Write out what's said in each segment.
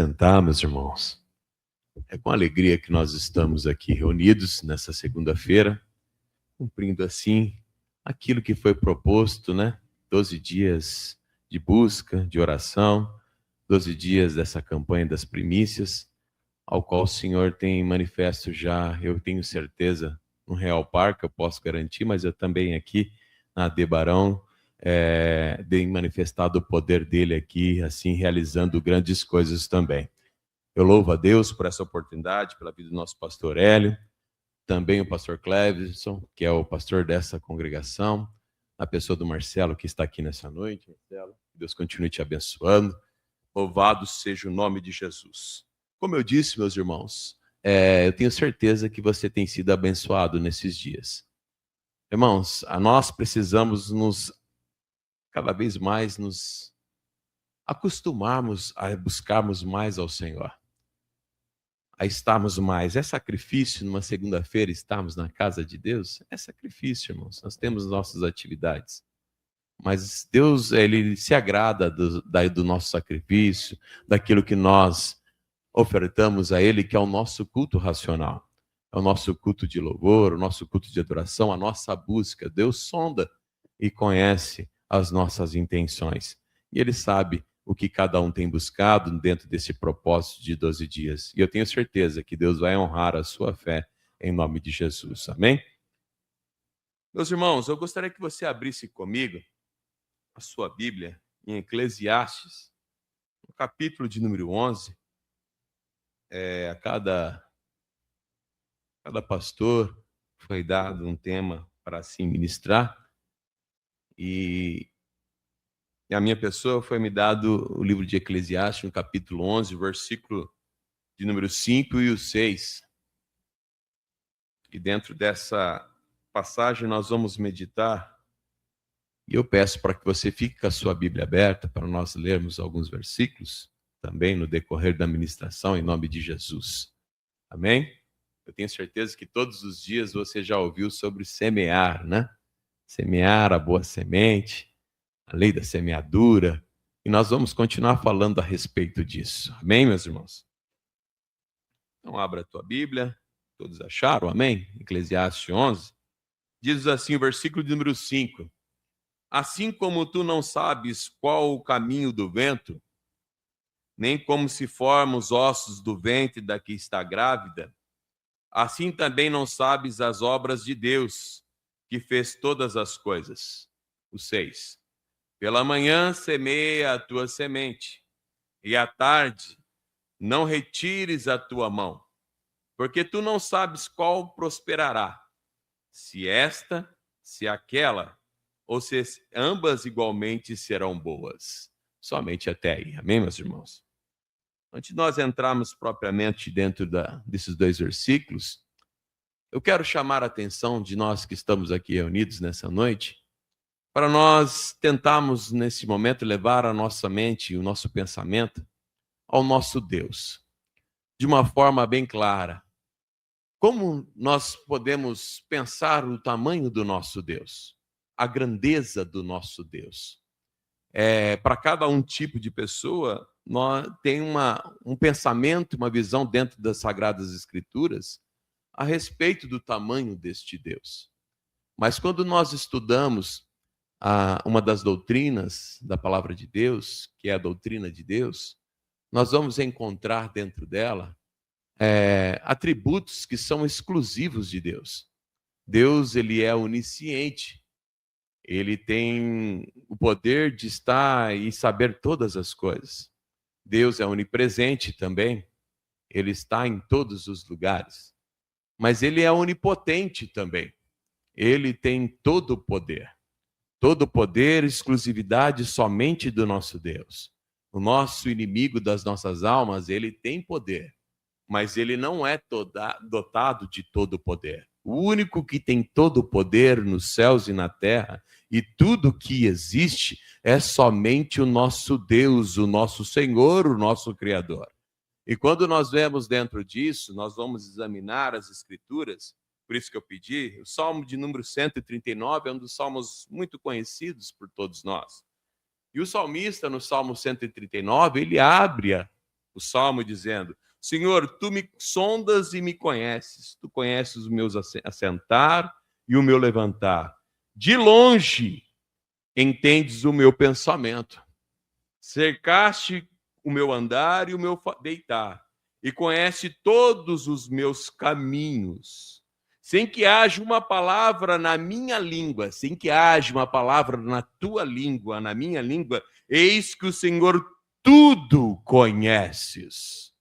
sentar, meus irmãos. É com alegria que nós estamos aqui reunidos nessa segunda-feira, cumprindo assim aquilo que foi proposto, né? 12 dias de busca, de oração, 12 dias dessa campanha das primícias, ao qual o Senhor tem manifesto já, eu tenho certeza, no Real Parque, eu posso garantir, mas eu também aqui na Debarão, tem manifestado o poder dele aqui, assim, realizando grandes coisas também. Eu louvo a Deus por essa oportunidade, pela vida do nosso pastor Hélio, também o pastor Cleveson, que é o pastor dessa congregação, a pessoa do Marcelo, que está aqui nessa noite. Marcelo, Deus continue te abençoando. Louvado seja o nome de Jesus. Como eu disse, meus irmãos, eu tenho certeza que você tem sido abençoado nesses dias. Irmãos, nós precisamos cada vez mais nos acostumarmos a buscarmos mais ao Senhor, a estarmos mais. É sacrifício numa segunda-feira estarmos na casa de Deus? É sacrifício, irmãos. Nós temos nossas atividades. Mas Deus, Ele se agrada do nosso sacrifício, daquilo que nós ofertamos a Ele, que é o nosso culto racional. É o nosso culto de louvor, o nosso culto de adoração, a nossa busca. Deus sonda e conhece as nossas intenções. E Ele sabe o que cada um tem buscado dentro desse propósito de 12 dias. E eu tenho certeza que Deus vai honrar a sua fé em nome de Jesus. Amém? Meus irmãos, eu gostaria que você abrisse comigo a sua Bíblia em Eclesiastes, no capítulo de número 11. A cada pastor foi dado um tema para assim ministrar, e a minha pessoa foi me dado o livro de Eclesiastes, no capítulo 11, versículo de número 5 e o 6. E dentro dessa passagem nós vamos meditar, e eu peço para que você fique com a sua Bíblia aberta para nós lermos alguns versículos, também no decorrer da ministração, em nome de Jesus. Amém? Eu tenho certeza que todos os dias você já ouviu sobre semear, né? Semear a boa semente, a lei da semeadura, e nós vamos continuar falando a respeito disso. Amém, meus irmãos? Então, abra a tua Bíblia. Todos acharam? Amém? Eclesiastes 11. Diz assim o versículo de número 5. Assim como tu não sabes qual o caminho do vento, nem como se formam os ossos do ventre da que está grávida, assim também não sabes as obras de Deus, que fez todas as coisas. O 6. Pela manhã semeia a tua semente, e à tarde não retires a tua mão, porque tu não sabes qual prosperará, se esta, se aquela, ou se ambas igualmente serão boas. Somente até aí. Amém, meus irmãos? Antes de nós entrarmos propriamente dentro desses dois versículos, eu quero chamar a atenção de nós que estamos aqui reunidos nessa noite, para nós tentarmos, nesse momento, levar a nossa mente e o nosso pensamento ao nosso Deus, de uma forma bem clara. Como nós podemos pensar o tamanho do nosso Deus, a grandeza do nosso Deus? Para cada um tipo de pessoa, tem um pensamento, uma visão dentro das Sagradas Escrituras a respeito do tamanho deste Deus. Mas quando nós estudamos uma das doutrinas da Palavra de Deus, que é a doutrina de Deus, nós vamos encontrar dentro dela atributos que são exclusivos de Deus. Deus, ele é onisciente. Ele tem o poder de estar e saber todas as coisas. Deus é onipresente também. Ele está em todos os lugares. Mas ele é onipotente também. Ele tem todo o poder. Todo o poder, exclusividade somente do nosso Deus. O nosso inimigo das nossas almas, ele tem poder, mas ele não é dotado de todo o poder. O único que tem todo o poder nos céus e na terra, e tudo que existe, é somente o nosso Deus, o nosso Senhor, o nosso Criador. E quando nós vemos dentro disso, nós vamos examinar as Escrituras. Por isso que eu pedi, o Salmo de número 139 é um dos salmos muito conhecidos por todos nós. E o salmista, no Salmo 139, ele abre o Salmo dizendo: Senhor, tu me sondas e me conheces. Tu conheces os meus assentar e o meu levantar. De longe entendes o meu pensamento. Cercaste o meu andar e o meu deitar. E conhece todos os meus caminhos. Sem que haja uma palavra na minha língua, sem que haja uma palavra na tua língua, na minha língua, eis que o Senhor tudo conheces.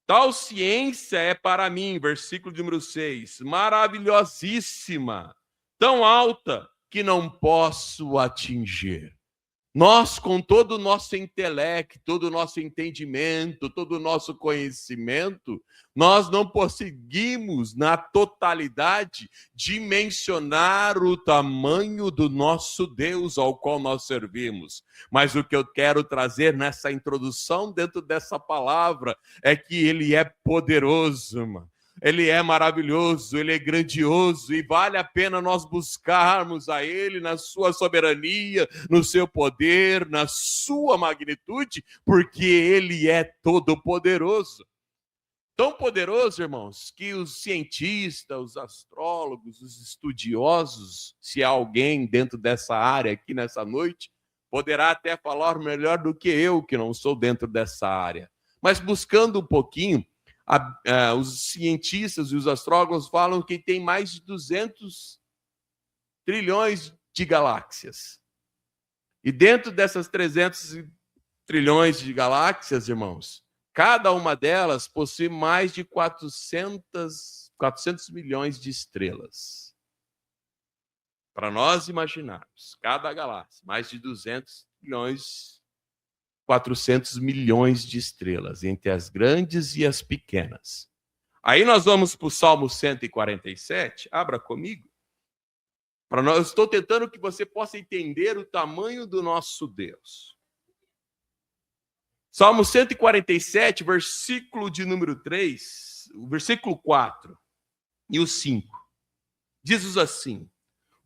Tal ciência é para mim, versículo número 6, maravilhosíssima, tão alta que não posso atingir. Nós, com todo o nosso intelecto, todo o nosso entendimento, todo o nosso conhecimento, nós não conseguimos, na totalidade, dimensionar o tamanho do nosso Deus ao qual nós servimos. Mas o que eu quero trazer nessa introdução, dentro dessa palavra, é que Ele é poderoso, irmão. Ele é maravilhoso, Ele é grandioso e vale a pena nós buscarmos a Ele na sua soberania, no seu poder, na sua magnitude, porque Ele é todo-poderoso. Tão poderoso, irmãos, que os cientistas, os astrólogos, os estudiosos, se há alguém dentro dessa área aqui nessa noite, poderá até falar melhor do que eu, que não sou dentro dessa área. Mas buscando um pouquinho, os cientistas e os astrólogos falam que tem mais de 200 trilhões de galáxias. E dentro dessas 300 trilhões de galáxias, irmãos, cada uma delas possui mais de 400 milhões de estrelas. Para nós imaginarmos, cada galáxia, mais de 200 milhões 400 milhões de estrelas, entre as grandes e as pequenas. Aí nós vamos para o Salmo 147, abra comigo. Eu estou tentando que você possa entender o tamanho do nosso Deus. Salmo 147, versículo de número 3, o versículo 4 e o 5. Diz assim: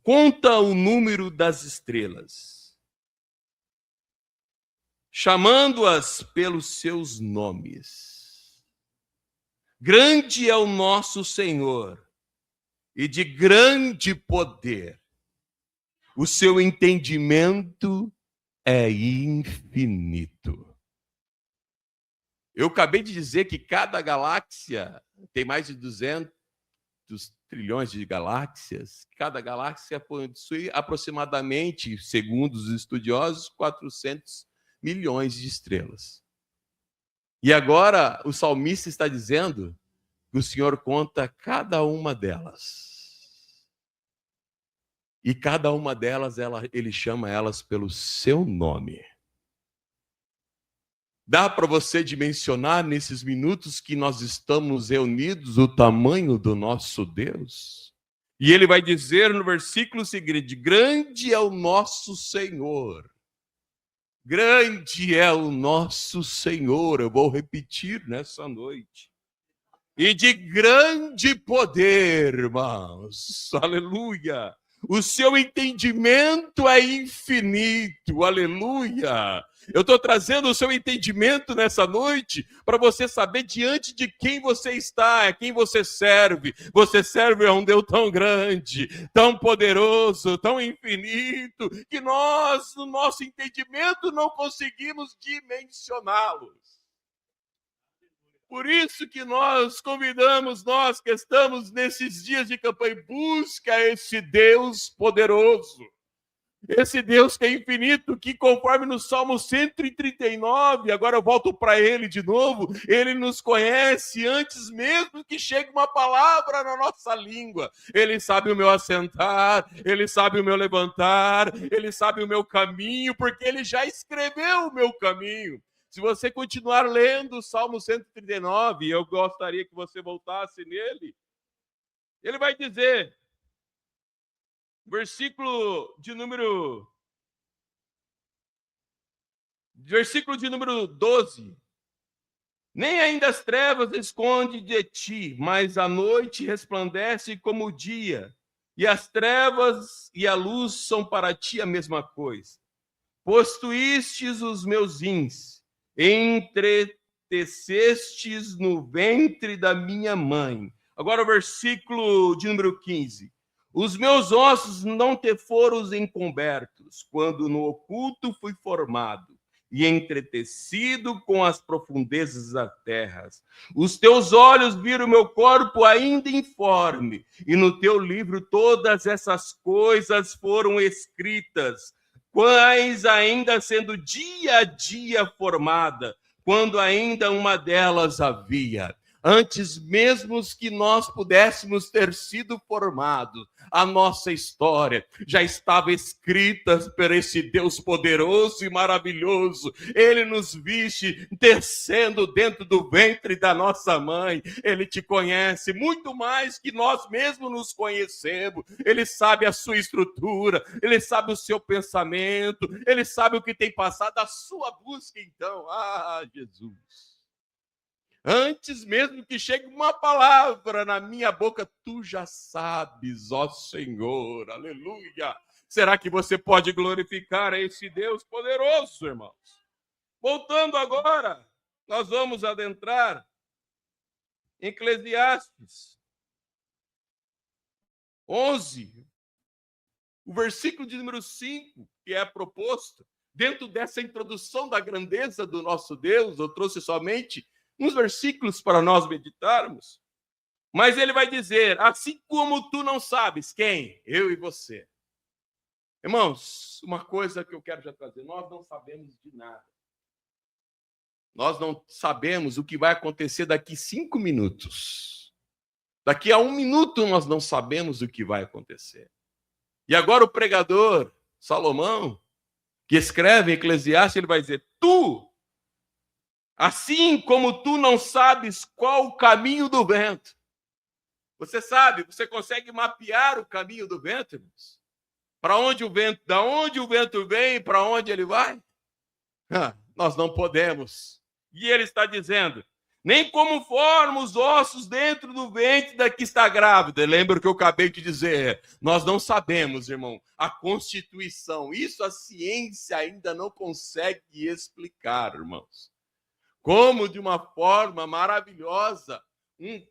conta o número das estrelas, chamando-as pelos seus nomes. Grande é o nosso Senhor e de grande poder. O seu entendimento é infinito. Eu acabei de dizer que cada galáxia tem mais de 200 trilhões de galáxias. Cada galáxia possui aproximadamente, segundo os estudiosos, 400 milhões de estrelas. E agora o salmista está dizendo que o Senhor conta cada uma delas. E cada uma delas, ele chama elas pelo seu nome. Dá para você dimensionar nesses minutos que nós estamos reunidos o tamanho do nosso Deus? E ele vai dizer no versículo seguinte: grande é o nosso Senhor. Grande é o nosso Senhor, eu vou repetir nessa noite. E de grande poder, irmãos, aleluia. O seu entendimento é infinito, aleluia. Eu estou trazendo o seu entendimento nessa noite para você saber diante de quem você está, a quem você serve. Você serve a um Deus tão grande, tão poderoso, tão infinito, que nós, no nosso entendimento, não conseguimos dimensioná-los. Por isso que nós convidamos, nós que estamos nesses dias de campanha, busca esse Deus poderoso. Esse Deus que é infinito, que conforme no Salmo 139, agora eu volto para ele de novo, ele nos conhece antes mesmo que chegue uma palavra na nossa língua. Ele sabe o meu assentar, ele sabe o meu levantar, ele sabe o meu caminho, porque ele já escreveu o meu caminho. Se você continuar lendo o Salmo 139, eu gostaria que você voltasse nele, ele vai dizer, versículo de número 12. Nem ainda as trevas escondem de ti, mas a noite resplandece como o dia, e as trevas e a luz são para ti a mesma coisa. Pois tu istes os meus rins, entretecestes no ventre da minha mãe. Agora o versículo de número 15. Os meus ossos não te foram encobertos, quando no oculto fui formado e entretecido com as profundezas da terra. Os teus olhos viram meu corpo ainda informe, e no teu livro todas essas coisas foram escritas, quais ainda sendo dia a dia formada, quando ainda uma delas havia. Antes mesmo que nós pudéssemos ter sido formados, a nossa história já estava escrita por esse Deus poderoso e maravilhoso. Ele nos viste descendo dentro do ventre da nossa mãe. Ele te conhece muito mais que nós mesmos nos conhecemos. Ele sabe a sua estrutura, ele sabe o seu pensamento, ele sabe o que tem passado, a sua busca. Então, Jesus. Antes mesmo que chegue uma palavra na minha boca, tu já sabes, ó Senhor, aleluia. Será que você pode glorificar a esse Deus poderoso, irmãos? Voltando agora, nós vamos adentrar em Eclesiastes 11, o versículo de número 5, que é proposto dentro dessa introdução da grandeza do nosso Deus. Eu trouxe somente uns versículos para nós meditarmos, mas ele vai dizer, assim como tu não sabes, quem? Eu e você. Irmãos, uma coisa que eu quero já trazer, nós não sabemos de nada. Nós não sabemos o que vai acontecer daqui 5 minutos. Daqui a 1 minuto nós não sabemos o que vai acontecer. E agora o pregador, Salomão, que escreve em Eclesiastes, ele vai dizer, assim como tu não sabes qual o caminho do vento. Você sabe, você consegue mapear o caminho do vento, irmãos? Para onde o vento, da onde o vento vem e para onde ele vai? Nós não podemos. E ele está dizendo, nem como formam os ossos dentro do ventre da que está grávida. Lembra o que eu acabei de dizer? Nós não sabemos, irmão, a constituição. Isso a ciência ainda não consegue explicar, irmãos. Como de uma forma maravilhosa,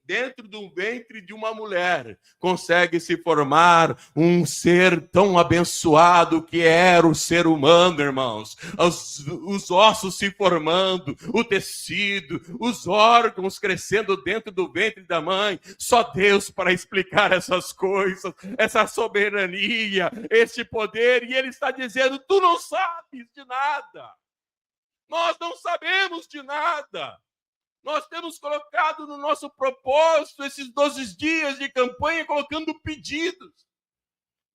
dentro do ventre de uma mulher, consegue se formar um ser tão abençoado que era o ser humano, irmãos. Os ossos se formando, o tecido, os órgãos crescendo dentro do ventre da mãe. Só Deus para explicar essas coisas, essa soberania, esse poder. E ele está dizendo, tu não sabes de nada. Nós não sabemos de nada. Nós temos colocado no nosso propósito esses 12 dias de campanha, colocando pedidos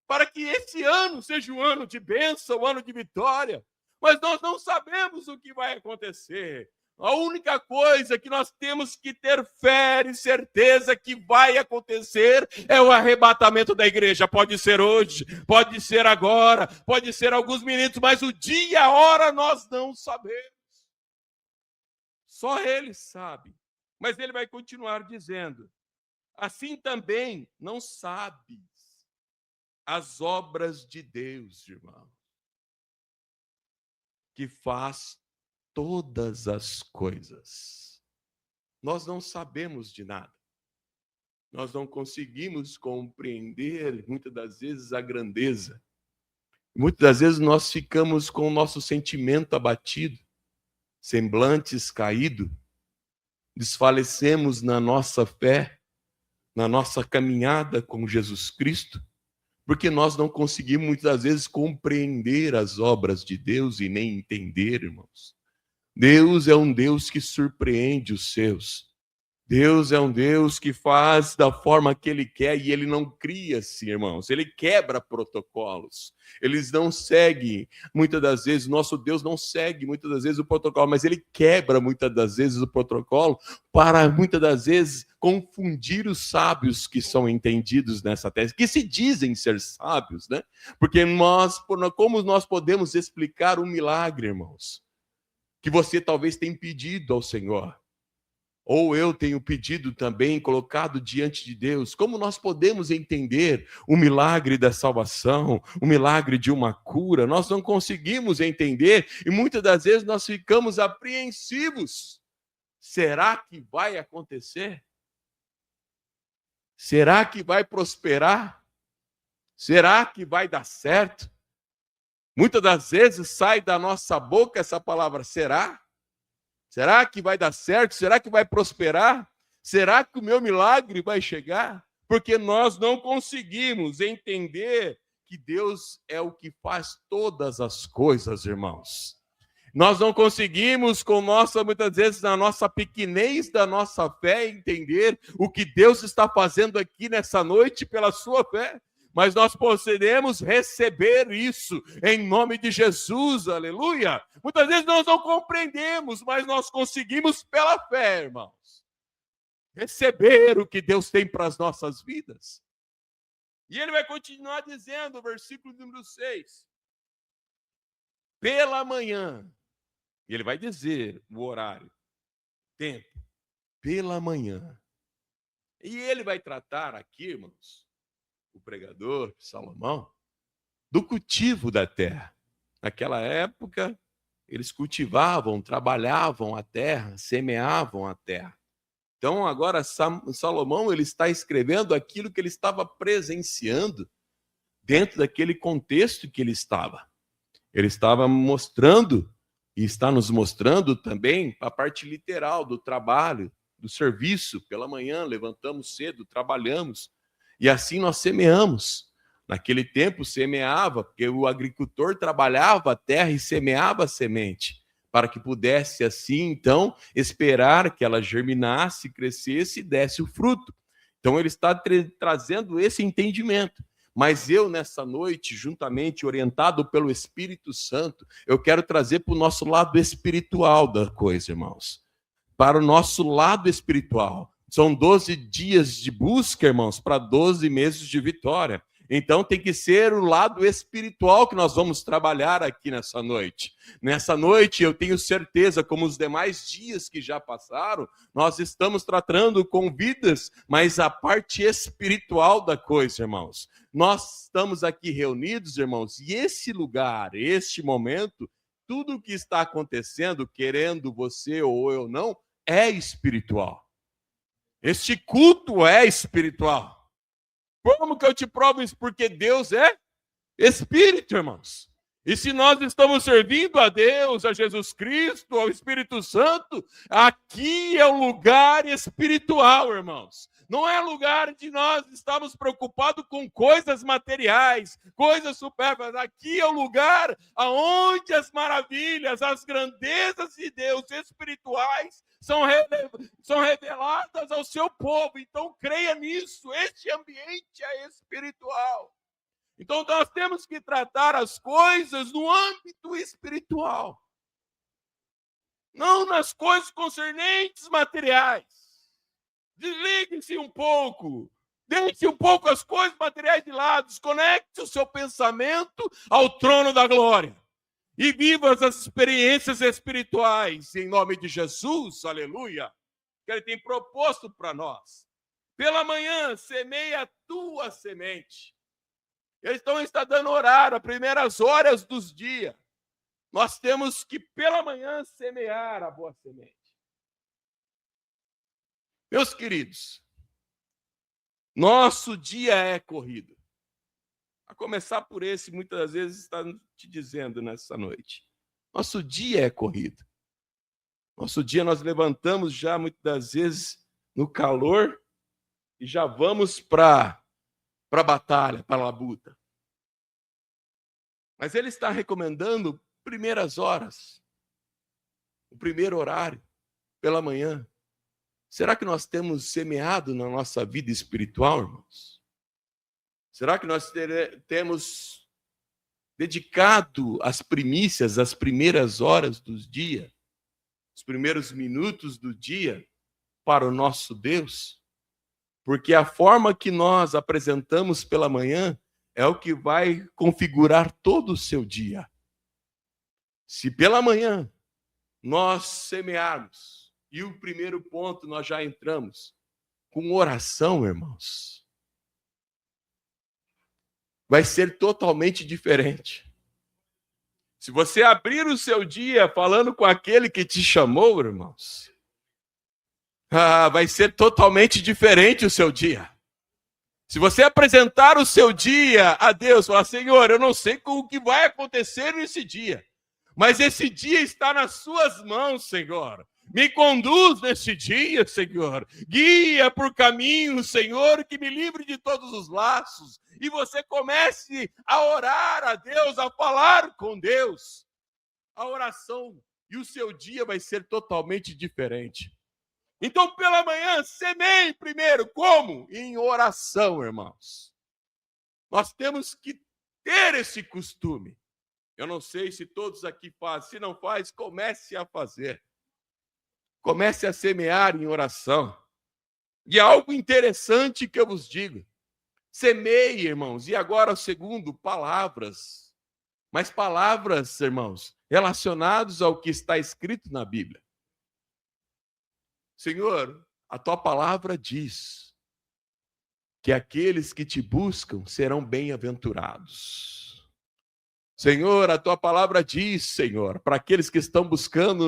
para que esse ano seja um ano de bênção, um ano de vitória. Mas nós não sabemos o que vai acontecer. A única coisa que nós temos que ter fé e certeza que vai acontecer é o arrebatamento da igreja. Pode ser hoje, pode ser agora, pode ser alguns minutos, mas o dia e a hora nós não sabemos. Só ele sabe. Mas ele vai continuar dizendo, assim também não sabes as obras de Deus, irmão, que faz todas as coisas. Nós não sabemos de nada. Nós não conseguimos compreender, muitas das vezes, a grandeza. Muitas das vezes nós ficamos com o nosso sentimento abatido, semblantes caídos, desfalecemos na nossa fé, na nossa caminhada com Jesus Cristo, porque nós não conseguimos, muitas das vezes, compreender as obras de Deus e nem entender, irmãos. Deus é um Deus que surpreende os seus. Deus é um Deus que faz da forma que Ele quer e Ele não cria-se, irmãos. Ele quebra protocolos. Eles não seguem, muitas das vezes, nosso Deus não segue muitas das vezes o protocolo, mas Ele quebra muitas das vezes o protocolo para, muitas das vezes, confundir os sábios que são entendidos nessa tese, que se dizem ser sábios, né? Porque como nós podemos explicar um milagre, irmãos, que você talvez tenha pedido ao Senhor? ou eu tenho pedido também, colocado diante de Deus, como nós podemos entender o milagre da salvação, o milagre de uma cura? Nós não conseguimos entender e muitas das vezes nós ficamos apreensivos. Será que vai acontecer? Será que vai prosperar? Será que vai dar certo? Muitas das vezes sai da nossa boca essa palavra, será? Será que vai dar certo? Será que vai prosperar? Será que o meu milagre vai chegar? Porque nós não conseguimos entender que Deus é o que faz todas as coisas, irmãos. Nós não conseguimos, muitas vezes, na nossa pequenez da nossa fé, entender o que Deus está fazendo aqui nessa noite pela sua fé. Mas nós podemos receber isso em nome de Jesus, aleluia. Muitas vezes nós não compreendemos, mas nós conseguimos pela fé, irmãos, receber o que Deus tem para as nossas vidas. E ele vai continuar dizendo, versículo número 6, pela manhã, e ele vai dizer o horário, tempo, pela manhã. E ele vai tratar aqui, irmãos, o pregador, Salomão, do cultivo da terra. Naquela época, eles cultivavam, trabalhavam a terra, semeavam a terra. Então, agora, Salomão ele está escrevendo aquilo que ele estava presenciando dentro daquele contexto que ele estava. Ele estava mostrando, e está nos mostrando também, a parte literal do trabalho, do serviço. Pela manhã, levantamos cedo, trabalhamos, e assim nós semeamos. Naquele tempo, semeava, porque o agricultor trabalhava a terra e semeava a semente, para que pudesse, assim, então, esperar que ela germinasse, crescesse e desse o fruto. Então, ele está trazendo esse entendimento. Mas eu, nessa noite, juntamente, orientado pelo Espírito Santo, eu quero trazer para o nosso lado espiritual da coisa, irmãos. Para o nosso lado espiritual. São 12 dias de busca, irmãos, para 12 meses de vitória. Então tem que ser o lado espiritual que nós vamos trabalhar aqui nessa noite. Nessa noite, eu tenho certeza, como os demais dias que já passaram, nós estamos tratando com vidas, mas a parte espiritual da coisa, irmãos. Nós estamos aqui reunidos, irmãos, e esse lugar, este momento, tudo o que está acontecendo, querendo você ou eu não, é espiritual. Este culto é espiritual. Como que eu te provo isso? Porque Deus é Espírito, irmãos. E se nós estamos servindo a Deus, a Jesus Cristo, ao Espírito Santo, aqui é um lugar espiritual, irmãos. Não é lugar de nós estarmos preocupados com coisas materiais, coisas supérfluas. Aqui é o lugar onde as maravilhas, as grandezas de Deus espirituais são reveladas ao seu povo. Então, creia nisso. Este ambiente é espiritual. Então, nós temos que tratar as coisas no âmbito espiritual. Não nas coisas concernentes materiais. Desligue-se um pouco. Deixe um pouco as coisas materiais de lado. Desconecte o seu pensamento ao trono da glória. E viva as experiências espirituais, em nome de Jesus, aleluia, que Ele tem proposto para nós. Pela manhã, semeia a tua semente. Eles estão dando horário, as primeiras horas dos dias. Nós temos que, pela manhã, semear a boa semente. Meus queridos, nosso dia é corrido. A começar por esse, muitas das vezes está te dizendo nessa noite. Nosso dia é corrido. Nosso dia nós levantamos já, muitas das vezes, no calor e já vamos para a batalha, para a labuta. Mas ele está recomendando primeiras horas, o primeiro horário, pela manhã. Será que nós temos semeado na nossa vida espiritual, irmãos? Será que nós temos dedicado as primícias, as primeiras horas do dia, os primeiros minutos do dia para o nosso Deus? Porque a forma que nós apresentamos pela manhã é o que vai configurar todo o seu dia. Se pela manhã nós semearmos, E o primeiro ponto nós já entramos. Com oração, irmãos, vai ser totalmente diferente. Se você abrir o seu dia falando com aquele que te chamou, irmãos, vai ser totalmente diferente o seu dia. Se você apresentar o seu dia a Deus, falar, Senhor, eu não sei o que vai acontecer nesse dia, mas esse dia está nas suas mãos, Senhor. Me conduz nesse dia, Senhor. Guia por caminho, Senhor, que me livre de todos os laços. E você comece a orar a Deus, a falar com Deus. A oração e o seu dia vai ser totalmente diferente. Então, pela manhã, semeie primeiro. Como? Em oração, irmãos. Nós temos que ter esse costume. Eu não sei se todos aqui fazem. Se não faz, comece a fazer. Comece a semear em oração. E algo interessante que eu vos digo. Semeie, irmãos. E agora o segundo, palavras. Mas palavras, irmãos, relacionadas ao que está escrito na Bíblia. Senhor, a tua palavra diz que aqueles que te buscam serão bem-aventurados. Senhor, a tua palavra diz, Senhor, para aqueles que estão buscando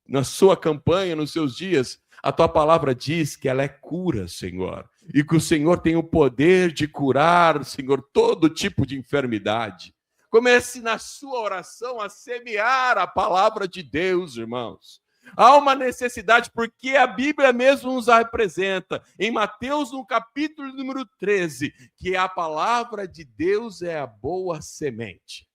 na sua campanha, nos seus dias, a tua palavra diz que ela é cura, Senhor, e que o Senhor tem o poder de curar, Senhor, todo tipo de enfermidade. Comece na sua oração a semear a palavra de Deus, irmãos. Há uma necessidade, porque a Bíblia mesmo nos apresenta, em Mateus, no capítulo número 13, que a palavra de Deus é a boa semente.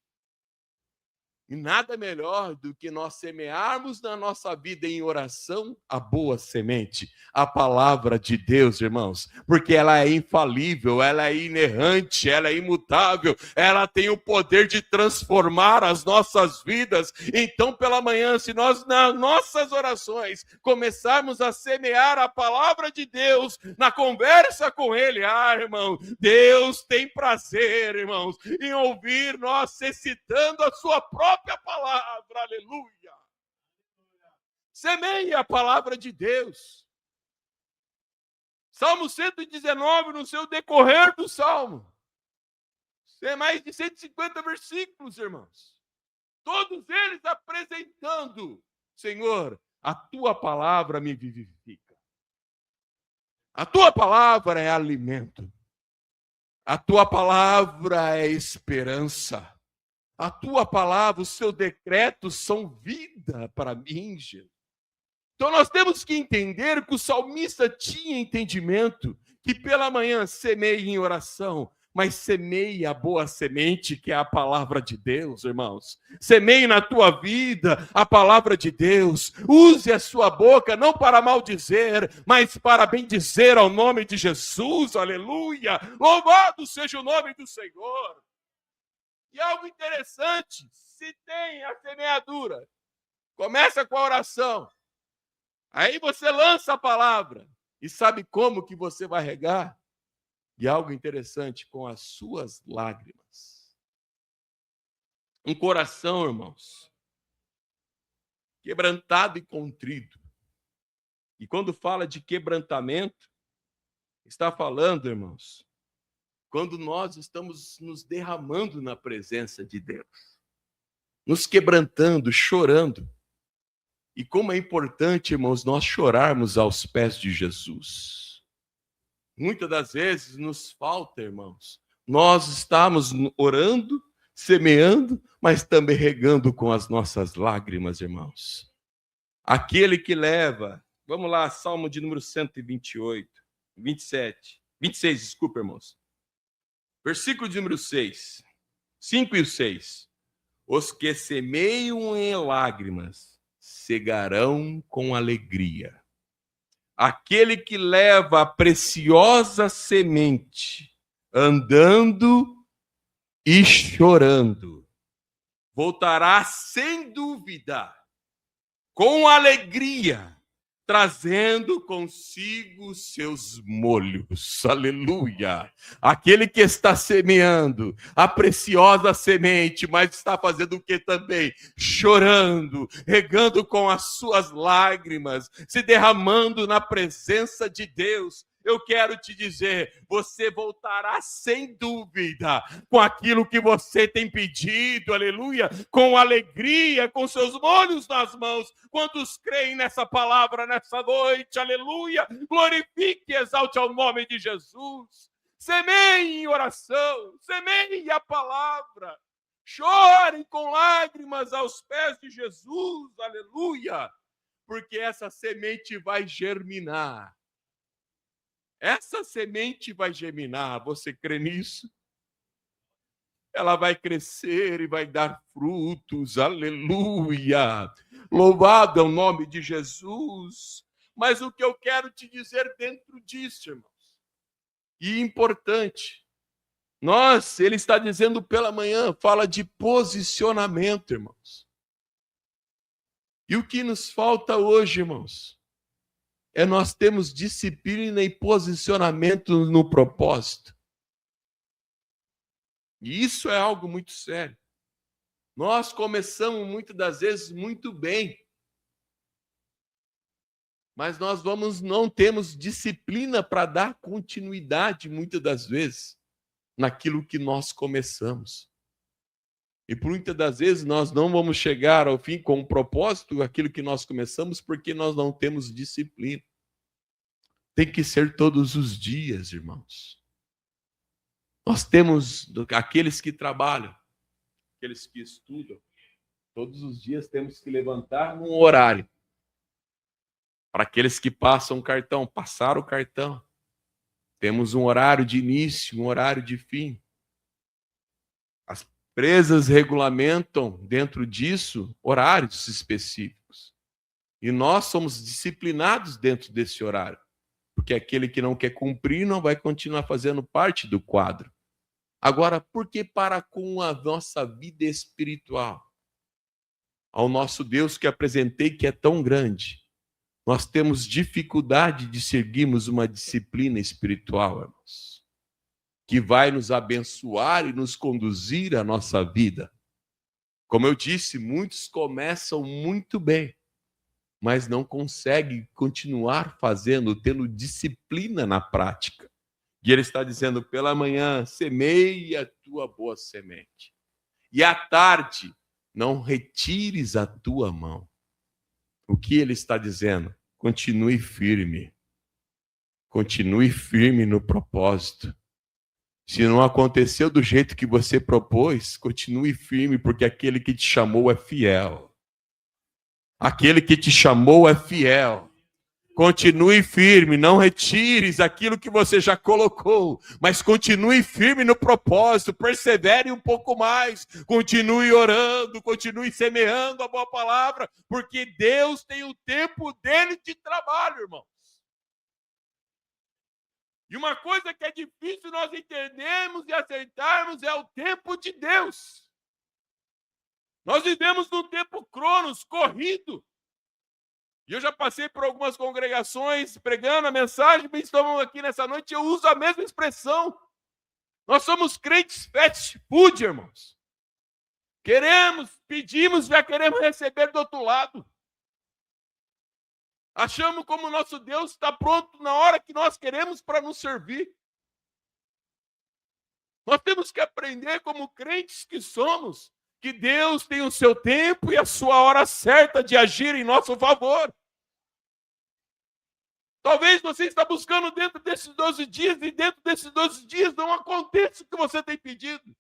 E nada melhor do que nós semearmos na nossa vida em oração a boa semente, a palavra de Deus, irmãos, porque ela é infalível, ela é inerrante, ela é imutável, ela tem o poder de transformar as nossas vidas. Então, pela manhã, se nós nas nossas orações começarmos a semear a palavra de Deus na conversa com Ele, irmão, Deus tem prazer, irmãos, em ouvir nós recitando a sua própria palavra, aleluia. Semeie a palavra de Deus. Salmo 119, no seu decorrer do Salmo. Tem mais de 150 versículos, irmãos. Todos eles apresentando, Senhor, a tua palavra me vivifica. A tua palavra é alimento. A tua palavra é esperança. A tua palavra, os seus decretos são vida para mim, Jesus. Então nós temos que entender que o salmista tinha entendimento que pela manhã semeie em oração, mas semeie a boa semente, que é a palavra de Deus, irmãos. Semeie na tua vida a palavra de Deus. Use a sua boca não para maldizer, mas para bendizer ao nome de Jesus, aleluia. Louvado seja o nome do Senhor. E algo interessante, se tem a semeadura, começa com a oração. Aí você lança a palavra. E sabe como que você vai regar? E algo interessante, com as suas lágrimas. Um coração, irmãos, quebrantado e contrito. E quando fala de quebrantamento, está falando, irmãos, quando nós estamos nos derramando na presença de Deus, nos quebrantando, chorando. E como é importante, irmãos, nós chorarmos aos pés de Jesus. Muitas das vezes nos falta, irmãos, nós estamos orando, semeando, mas também regando com as nossas lágrimas, irmãos. Aquele que leva, vamos lá, Salmo de número 128, 26, desculpa, irmãos. Versículo de número 6, 5 e 6. Os que semeiam em lágrimas cegarão com alegria. Aquele que leva a preciosa semente, andando e chorando, voltará sem dúvida, com alegria, trazendo consigo seus molhos. Aleluia! Aquele que está semeando a preciosa semente, mas está fazendo o que também? Chorando, regando com as suas lágrimas, se derramando na presença de Deus. Eu quero te dizer, você voltará sem dúvida com aquilo que você tem pedido, aleluia, com alegria, com seus molhos nas mãos. Quantos creem nessa palavra nessa noite, aleluia, glorifique e exalte ao nome de Jesus. Semeiem em oração, semeiem a palavra, chorem com lágrimas aos pés de Jesus, aleluia, porque essa semente vai germinar. Essa semente vai germinar, você crê nisso? Ela vai crescer e vai dar frutos, aleluia! Louvado é o nome de Jesus. Mas o que eu quero te dizer dentro disso, irmãos, e importante, ele está dizendo pela manhã, fala de posicionamento, irmãos. E o que nos falta hoje, irmãos? Nós temos disciplina e posicionamento no propósito. E isso é algo muito sério. Nós começamos muitas das vezes muito bem, mas nós não temos disciplina para dar continuidade muitas das vezes naquilo que nós começamos. E por muitas das vezes nós não vamos chegar ao fim com o propósito, aquilo que nós começamos, porque nós não temos disciplina. Tem que ser todos os dias, irmãos. Nós temos aqueles que trabalham, aqueles que estudam, todos os dias temos que levantar num horário. Para aqueles que passam o cartão, passar o cartão. Temos um horário de início, um horário de fim. As empresas regulamentam dentro disso horários específicos. E nós somos disciplinados dentro desse horário. Porque aquele que não quer cumprir não vai continuar fazendo parte do quadro. Agora, por que para com a nossa vida espiritual? Ao nosso Deus que apresentei, que é tão grande, nós temos dificuldade de seguirmos uma disciplina espiritual, irmãos, que vai nos abençoar e nos conduzir à nossa vida. Como eu disse, muitos começam muito bem, mas não conseguem continuar fazendo, tendo disciplina na prática. E ele está dizendo, pela manhã, semeia a tua boa semente. E à tarde, não retires a tua mão. O que ele está dizendo? Continue firme. Continue firme no propósito. Se não aconteceu do jeito que você propôs, continue firme, porque aquele que te chamou é fiel. Aquele que te chamou é fiel. Continue firme, não retires aquilo que você já colocou, mas continue firme no propósito, persevere um pouco mais, continue orando, continue semeando a boa palavra, porque Deus tem o tempo dele de trabalho, irmãos. E uma coisa que é difícil nós entendermos e aceitarmos é o tempo de Deus. Nós vivemos num tempo cronos, corrido. E eu já passei por algumas congregações pregando a mensagem, mas estamos aqui nessa noite e eu uso a mesma expressão. Nós somos crentes fast food, irmãos. Queremos, pedimos, já queremos receber do outro lado. Achamos como o nosso Deus está pronto na hora que nós queremos para nos servir. Nós temos que aprender como crentes que somos, que Deus tem o seu tempo e a sua hora certa de agir em nosso favor. Talvez você está buscando dentro desses 12 dias e dentro desses 12 dias não aconteça o que você tem pedido.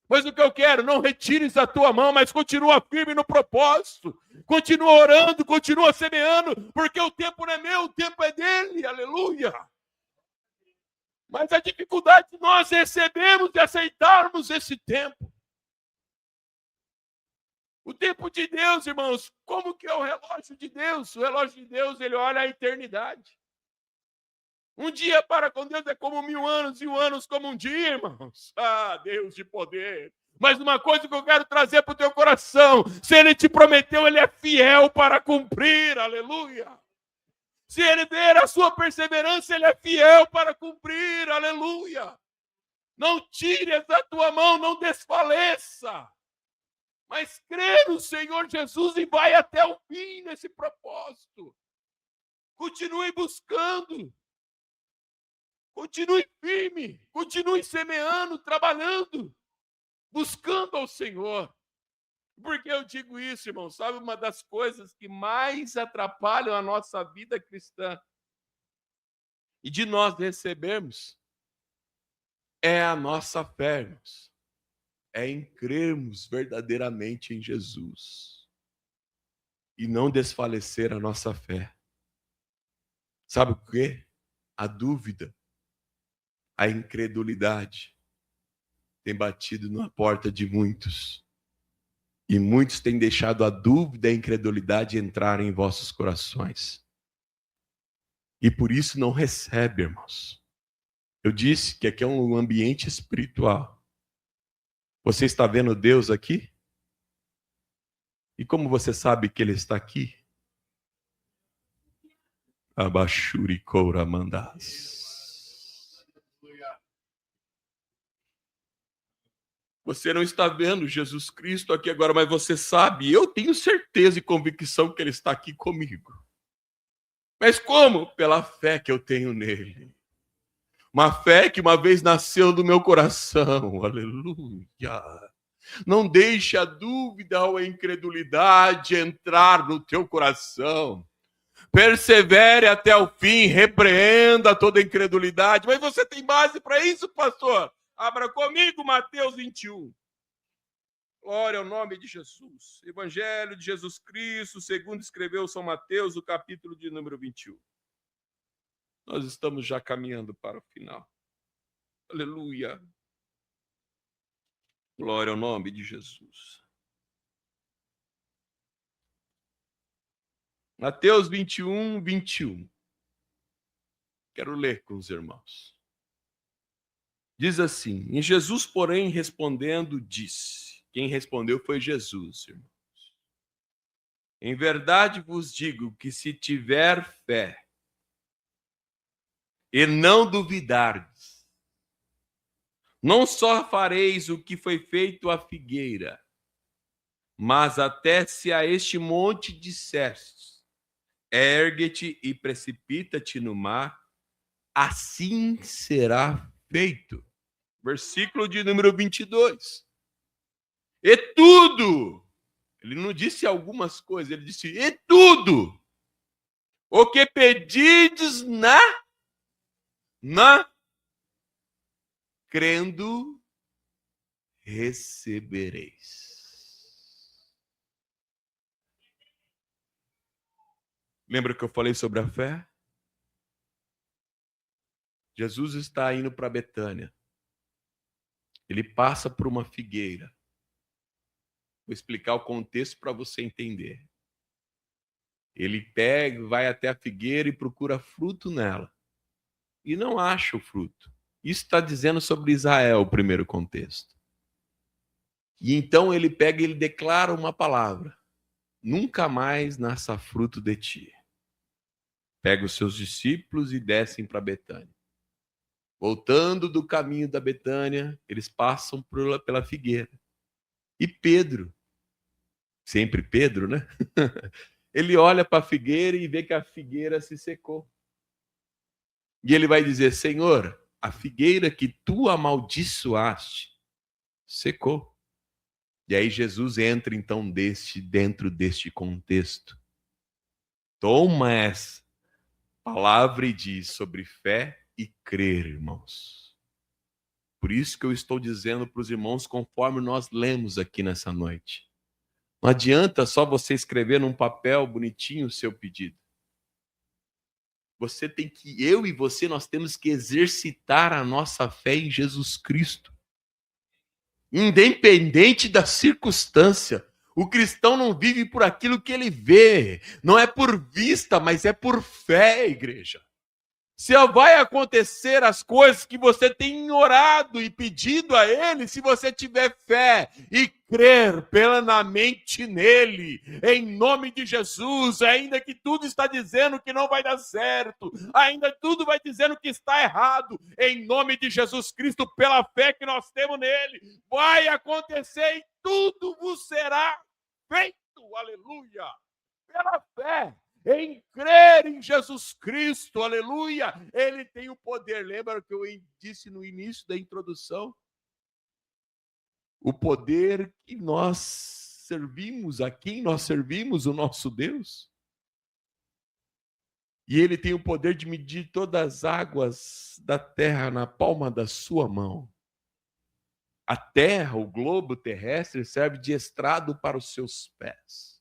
Mas o que eu quero, não retires a tua mão, mas continua firme no propósito. Continua orando, continua semeando, porque o tempo não é meu, o tempo é dele, aleluia. Mas a dificuldade de nós recebemos e aceitarmos esse tempo. O tempo de Deus, irmãos, como que é o relógio de Deus? O relógio de Deus, ele olha a eternidade. Um dia para com Deus é como 1000 anos, e 1000 anos como um dia, irmãos. Ah, Deus de poder. Mas uma coisa que eu quero trazer para o teu coração, se ele te prometeu, ele é fiel para cumprir, aleluia. Se ele ver a sua perseverança, ele é fiel para cumprir. Aleluia. Não tires da tua mão, não desfaleça. Mas crê no Senhor Jesus e vai até o fim nesse propósito. Continue buscando. Continue firme. Continue semeando, trabalhando, buscando ao Senhor. Por que eu digo isso, irmão? Sabe, uma das coisas que mais atrapalham a nossa vida cristã e de nós recebermos é a nossa fé, irmãos. É em crermos verdadeiramente em Jesus e não desfalecer a nossa fé. Sabe o quê? A dúvida, a incredulidade tem batido na porta de muitos. E muitos têm deixado a dúvida e a incredulidade entrar em vossos corações. E por isso não recebe, irmãos. Eu disse que aqui é um ambiente espiritual. Você está vendo Deus aqui? E como você sabe que Ele está aqui? Abashuri Koura Mandás. Você não está vendo Jesus Cristo aqui agora, mas você sabe, eu tenho certeza e convicção que Ele está aqui comigo. Mas como? Pela fé que eu tenho nele. Uma fé que uma vez nasceu do meu coração. Aleluia. Não deixe a dúvida ou a incredulidade entrar no teu coração. Persevere até o fim, repreenda toda a incredulidade. Mas você tem base para isso, pastor? Abra comigo Mateus 21. Glória ao nome de Jesus. Evangelho de Jesus Cristo, segundo escreveu São Mateus, o capítulo de número 21. Nós estamos já caminhando para o final. Aleluia. Glória ao nome de Jesus. Mateus 21, 21. Quero ler com os irmãos. Diz assim: E Jesus, porém, respondendo, disse. Quem respondeu foi Jesus, irmãos. Em verdade vos digo que se tiver fé e não duvidardes, não só fareis o que foi feito à figueira, mas até se a este monte dissestes, ergue-te e precipita-te no mar, assim será feito. Versículo de número 22. E tudo, ele não disse algumas coisas, ele disse, e tudo, o que pedides crendo, recebereis. Lembra que eu falei sobre a fé? Jesus está indo para Betânia. Ele passa por uma figueira. Vou explicar o contexto para você entender. Ele pega, vai até a figueira e procura fruto nela. E não acha o fruto. Isso está dizendo sobre Israel, o primeiro contexto. E então ele pega e ele declara uma palavra. Nunca mais nasça fruto de ti. Pega os seus discípulos e descem para Betânia. Voltando do caminho da Betânia, eles passam pela figueira. E Pedro, sempre Pedro, né? Ele olha para a figueira e vê que a figueira se secou. E ele vai dizer, Senhor, a figueira que tu amaldiçoaste secou. E aí Jesus entra então dentro deste contexto. Toma essa palavra e diz sobre fé e crer, irmãos. Por isso que eu estou dizendo para os irmãos, conforme nós lemos aqui nessa noite. Não adianta só você escrever num papel bonitinho o seu pedido. Você tem que, eu e você, nós temos que exercitar a nossa fé em Jesus Cristo. Independente da circunstância. O cristão não vive por aquilo que ele vê. Não é por vista, mas é por fé, igreja. Se vai acontecer as coisas que você tem orado e pedido a Ele, se você tiver fé e crer plenamente nele, em nome de Jesus, ainda que tudo está dizendo que não vai dar certo, ainda tudo vai dizendo que está errado, em nome de Jesus Cristo, pela fé que nós temos nele, vai acontecer e tudo vos será feito, aleluia, pela fé. Em crer em Jesus Cristo, aleluia, ele tem o poder. Lembra que eu disse no início da introdução? O poder que nós servimos, a quem nós servimos, o nosso Deus. E ele tem o poder de medir todas as águas da terra na palma da sua mão. A terra, o globo terrestre, serve de estrado para os seus pés.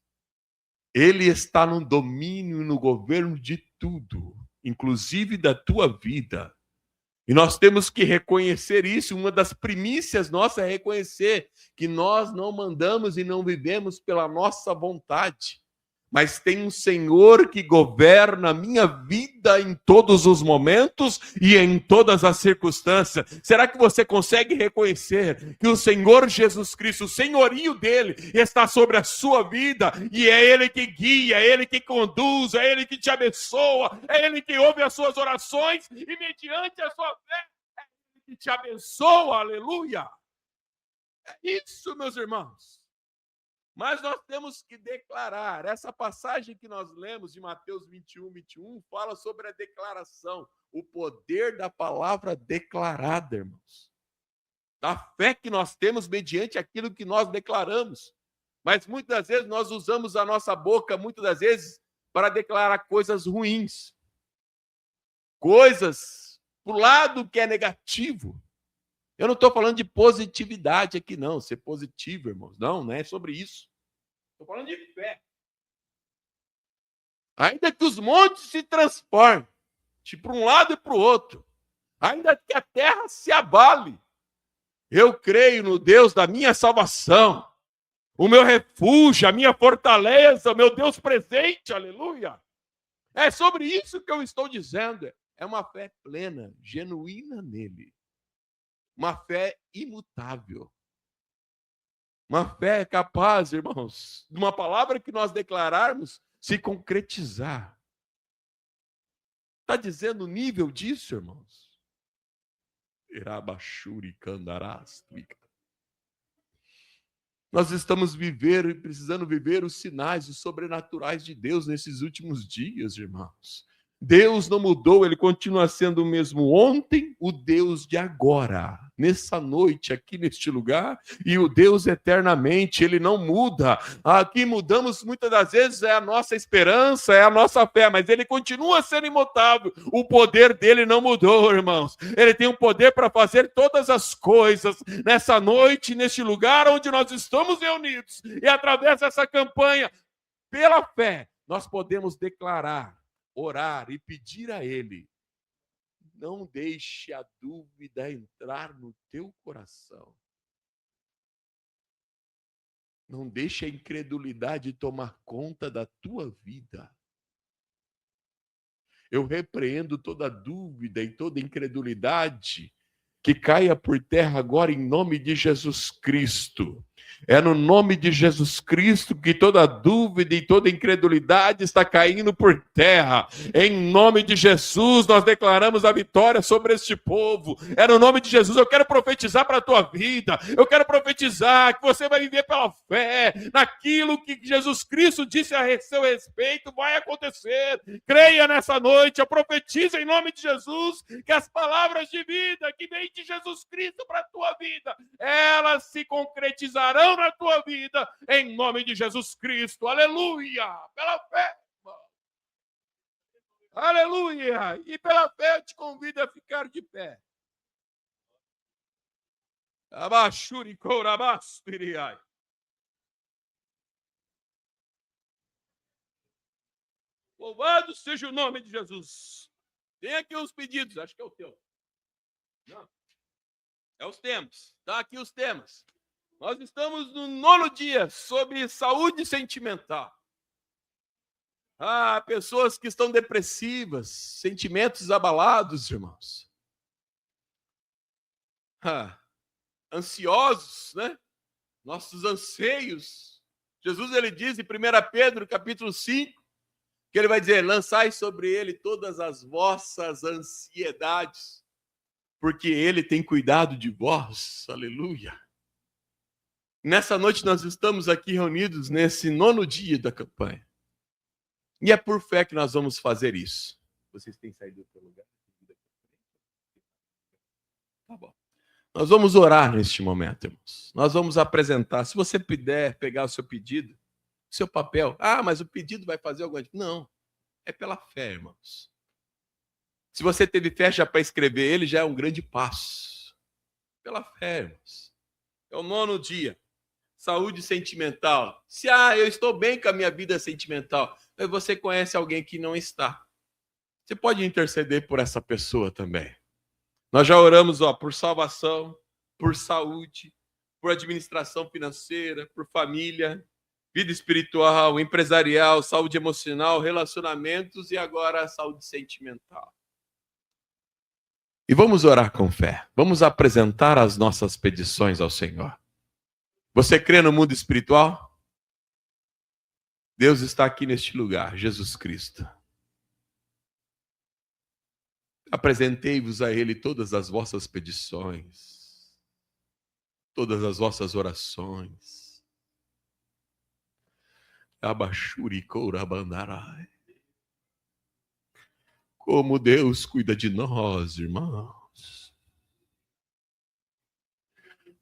Ele está no domínio e no governo de tudo, inclusive da tua vida. E nós temos que reconhecer isso. Uma das primícias nossas é reconhecer que nós não mandamos e não vivemos pela nossa vontade. Mas tem um Senhor que governa a minha vida em todos os momentos e em todas as circunstâncias. Será que você consegue reconhecer que o Senhor Jesus Cristo, o senhorio dele, está sobre a sua vida e é Ele que guia, é Ele que conduz, é Ele que te abençoa, é Ele que ouve as suas orações e mediante a sua fé, é Ele que te abençoa, aleluia. É isso, meus irmãos. Mas nós temos que declarar. Essa passagem que nós lemos de Mateus 21 fala sobre a declaração, o poder da palavra declarada, irmãos. Da fé que nós temos mediante aquilo que nós declaramos. Mas muitas das vezes nós usamos a nossa boca, muitas das vezes, para declarar coisas ruins. Coisas para o lado que é negativo. Eu não estou falando de positividade aqui, não. Ser positivo, irmãos. Não é sobre isso. Estou falando de fé. Ainda que os montes se transformem para um lado e para o outro, ainda que a terra se abale, eu creio no Deus da minha salvação, o meu refúgio, a minha fortaleza, o meu Deus presente, aleluia. É sobre isso que eu estou dizendo. É uma fé plena, genuína nele. Uma fé imutável. Uma fé capaz, irmãos, de uma palavra que nós declararmos se concretizar. Está dizendo o nível disso, irmãos? Nós estamos precisando viver os sinais, os sobrenaturais de Deus nesses últimos dias, irmãos. Deus não mudou, ele continua sendo o mesmo ontem, o Deus de agora, nessa noite, aqui neste lugar, e o Deus eternamente, ele não muda. Aqui mudamos muitas das vezes, é a nossa esperança, é a nossa fé, mas ele continua sendo imutável. O poder dele não mudou, irmãos. Ele tem o poder para fazer todas as coisas nessa noite, neste lugar onde nós estamos reunidos, e através dessa campanha, pela fé, nós podemos declarar, orar e pedir a Ele, não deixe a dúvida entrar no teu coração. Não deixe a incredulidade tomar conta da tua vida. Eu repreendo toda dúvida e toda incredulidade que caia por terra agora em nome de Jesus Cristo. É no nome de Jesus Cristo que toda dúvida e toda incredulidade está caindo por terra. Em nome de Jesus, nós declaramos a vitória sobre este povo. É no nome de Jesus, eu quero profetizar para a tua vida. Eu quero profetizar que você vai viver pela fé. Naquilo que Jesus Cristo disse a seu respeito vai acontecer. Creia nessa noite, eu profetizo em nome de Jesus que as palavras de vida que vêm de Jesus Cristo para a tua vida, elas se concretizarão na tua vida, em nome de Jesus Cristo, aleluia, pela fé, aleluia, e pela fé eu te convido a ficar de pé. Louvado seja o nome de Jesus. Tem aqui os pedidos, acho que é o teu. Não. É os temas, tá aqui os temas. Nós estamos no 9º dia sobre saúde sentimental. Pessoas que estão depressivas, sentimentos abalados, irmãos. Ansiosos, né? Nossos anseios. Jesus, ele diz em 1 Pedro, capítulo 5, que ele vai dizer: lançai sobre ele todas as vossas ansiedades, porque ele tem cuidado de vós. Aleluia. Nessa noite nós estamos aqui reunidos nesse 9º dia da campanha. E é por fé que nós vamos fazer isso. Vocês têm saído do seu lugar? Tá bom. Nós vamos orar neste momento, irmãos. Nós vamos apresentar. Se você puder pegar o seu pedido, seu papel. Mas o pedido vai fazer alguma coisa. Não. É pela fé, irmãos. Se você teve fé já para escrever ele, já é um grande passo. Pela fé, irmãos. É o 9º dia. Saúde sentimental. Se eu estou bem com a minha vida sentimental, mas você conhece alguém que não está. Você pode interceder por essa pessoa também. Nós já oramos por salvação, por saúde, por administração financeira, por família, vida espiritual, empresarial, saúde emocional, relacionamentos e agora a saúde sentimental. E vamos orar com fé. Vamos apresentar as nossas petições ao Senhor. Você crê no mundo espiritual? Deus está aqui neste lugar, Jesus Cristo. Apresentei-vos a Ele todas as vossas petições, todas as vossas orações. Abachuri courabandarai. Como Deus cuida de nós, irmãos.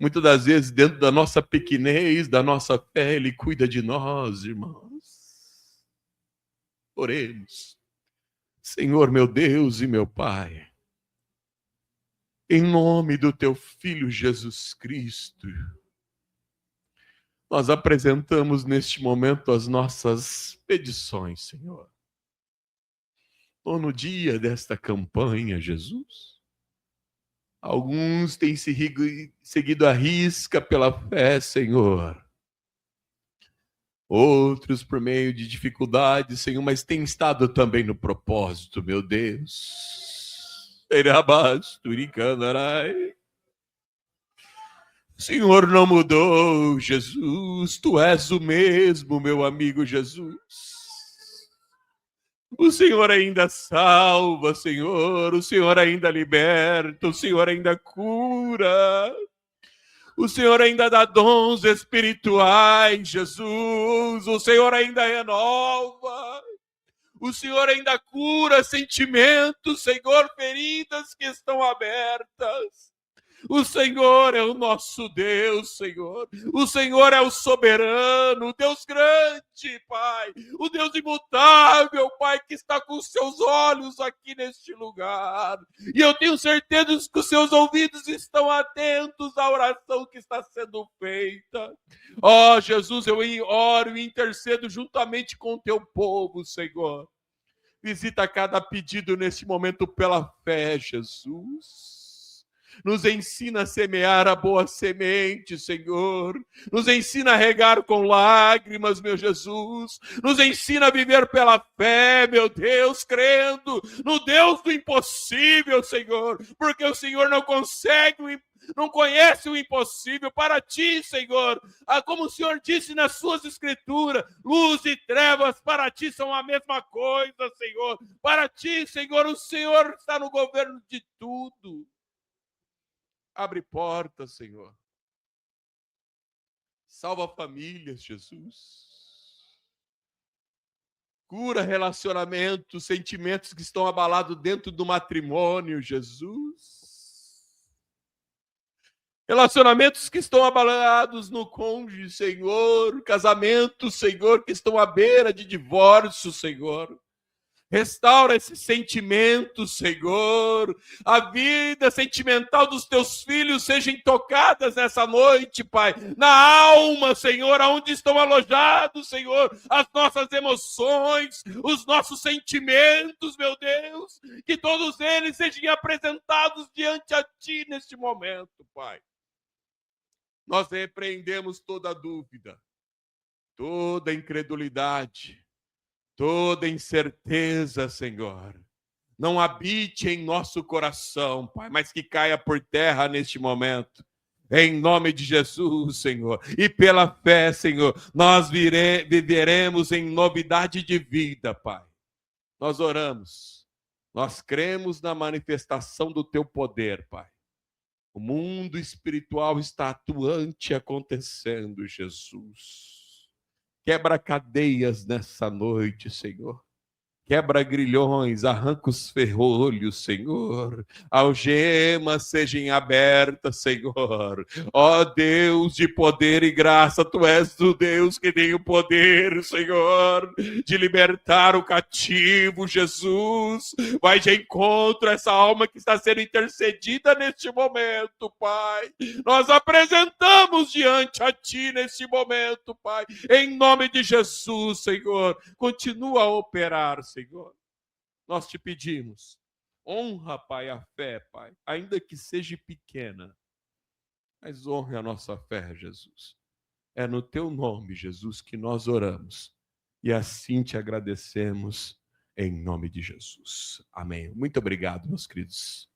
Muitas das vezes, dentro da nossa pequenez, da nossa fé, Ele cuida de nós, irmãos. Oremos. Senhor, meu Deus e meu Pai, em nome do Teu Filho Jesus Cristo, nós apresentamos neste momento as nossas petições, Senhor. No dia desta campanha, Jesus, alguns têm seguido à risca pela fé, Senhor. Outros por meio de dificuldades, Senhor, mas têm estado também no propósito, meu Deus. O Senhor não mudou, Jesus. Tu és o mesmo, meu amigo Jesus. O Senhor ainda salva, Senhor. O Senhor ainda liberta. O Senhor ainda cura. O Senhor ainda dá dons espirituais, Jesus. O Senhor ainda renova. O Senhor ainda cura sentimentos, Senhor, feridas que estão abertas. O Senhor é o nosso Deus, Senhor. O Senhor é o soberano, o Deus grande, Pai. O Deus imutável, Pai, que está com os seus olhos aqui neste lugar. E eu tenho certeza que os seus ouvidos estão atentos à oração que está sendo feita. Ó, Jesus, eu oro e intercedo juntamente com o teu povo, Senhor. Visita cada pedido neste momento pela fé, Jesus. Nos ensina a semear a boa semente, Senhor. Nos ensina a regar com lágrimas, meu Jesus. Nos ensina a viver pela fé, meu Deus, crendo no Deus do impossível, Senhor. Porque o Senhor não conhece o impossível. Para ti, Senhor, como o Senhor disse nas suas escrituras, luz e trevas para ti são a mesma coisa, Senhor. Para ti, Senhor, o Senhor está no governo de tudo. Abre portas, Senhor. Salva famílias, Jesus. Cura relacionamentos, sentimentos que estão abalados dentro do matrimônio, Jesus. Relacionamentos que estão abalados no cônjuge, Senhor. Casamentos, Senhor, que estão à beira de divórcio, Senhor. Restaura esses sentimentos, Senhor. A vida sentimental dos teus filhos sejam tocadas nessa noite, Pai. Na alma, Senhor, aonde estão alojados, Senhor, as nossas emoções, os nossos sentimentos, meu Deus. Que todos eles sejam apresentados diante a Ti neste momento, Pai. Nós repreendemos toda dúvida, toda incredulidade, toda incerteza, Senhor, não habite em nosso coração, Pai, mas que caia por terra neste momento. Em nome de Jesus, Senhor. E pela fé, Senhor, nós viveremos em novidade de vida, Pai. Nós oramos. Nós cremos na manifestação do teu poder, Pai. O mundo espiritual está atuante acontecendo, Jesus. Quebra cadeias nessa noite, Senhor. Quebra grilhões, arranca os ferrolhos, Senhor. Algemas sejam abertas, Senhor. Ó Deus de poder e graça, Tu és o Deus que tem o poder, Senhor, de libertar o cativo, Jesus. Vai de encontro a essa alma que está sendo intercedida neste momento, Pai. Nós apresentamos diante a Ti neste momento, Pai. Em nome de Jesus, Senhor. Continua a operar, Senhor. Nós te pedimos, honra, Pai, a fé, Pai, ainda que seja pequena, mas honre a nossa fé, Jesus. É no teu nome, Jesus, que nós oramos e assim te agradecemos em nome de Jesus. Amém. Muito obrigado, meus queridos.